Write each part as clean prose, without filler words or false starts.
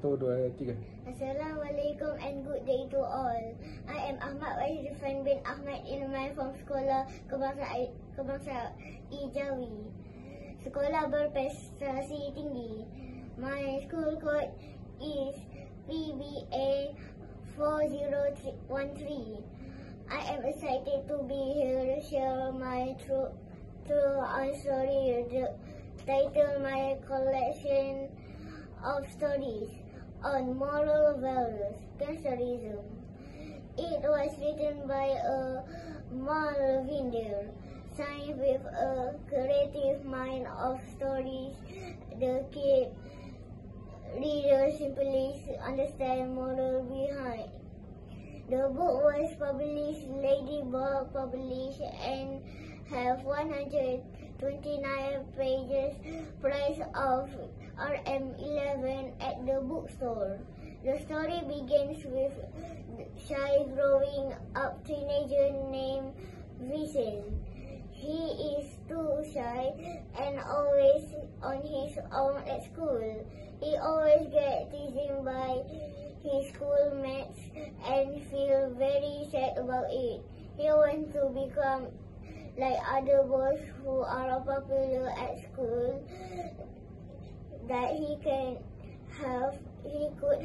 1, 2, 3. Assalamualaikum and good day to all. I am Ahmad Waizifan bin Ahmad Ilman from Sekolah Kebangsaan Ijawi. Sekolah berprestasi tinggi. My school code is PBA 4013. I am excited to be here to share my true story. Title my collection of stories on moral values, gangsterism. It was written by a Malvinder, signed with a creative mind of stories. The kid readers simply understand moral behind. The book was published, Ladybug published, and have 129 pages, price of Rm11 at the bookstore. The story begins with shy growing up teenager named Vincent. He is too shy and always on his own at school. He always gets teased by his schoolmates and feel very sad about it. He wants to become like other boys who are popular at school, that he could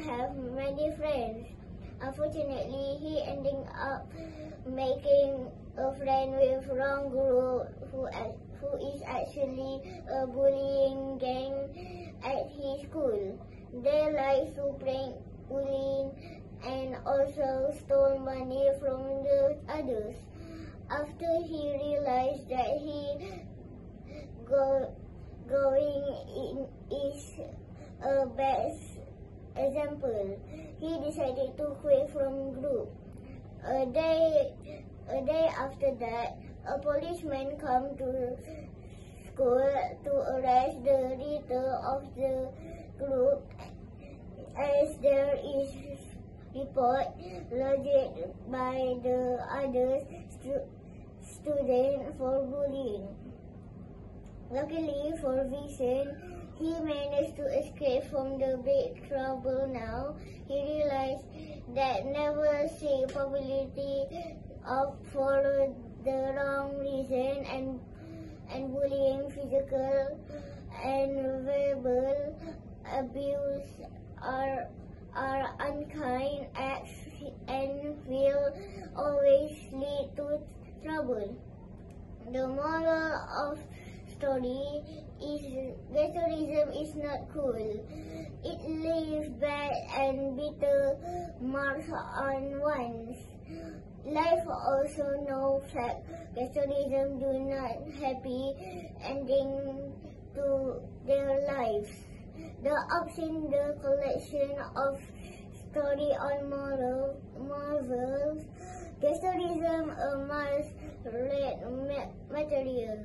have many friends. Unfortunately, he ending up making a friend with wrong group who is actually a bullying gang at his school. They like to prank, bullying, and also stole money from the others. After he realized that going in is a bad example, he decided to quit from group. A day after that, a policeman come to school to arrest the leader of the group, as there is report lodged by the other student for bullying. Luckily for Vincent, he managed to escape from the big trouble. Now he realized that never seek popularity for the wrong reason, and bullying, physical and verbal abuse are unkind acts and will always lead to trouble. The moral of story is gangsterism is not cool. It leaves bad and bitter marks on one's life. Also no fact gangsterism do not happy ending to their lives. The option, the collection of story on morals, gangsterism, a must-read material.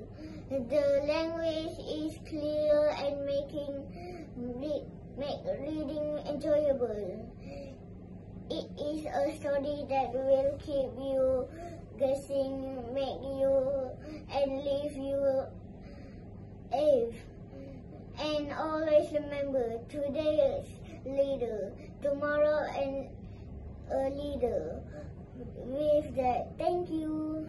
The language is clear and make reading enjoyable. It is a story that will keep you guessing, make you and leave you awe. And always remember, today is leader, tomorrow and a leader. With that, thank you.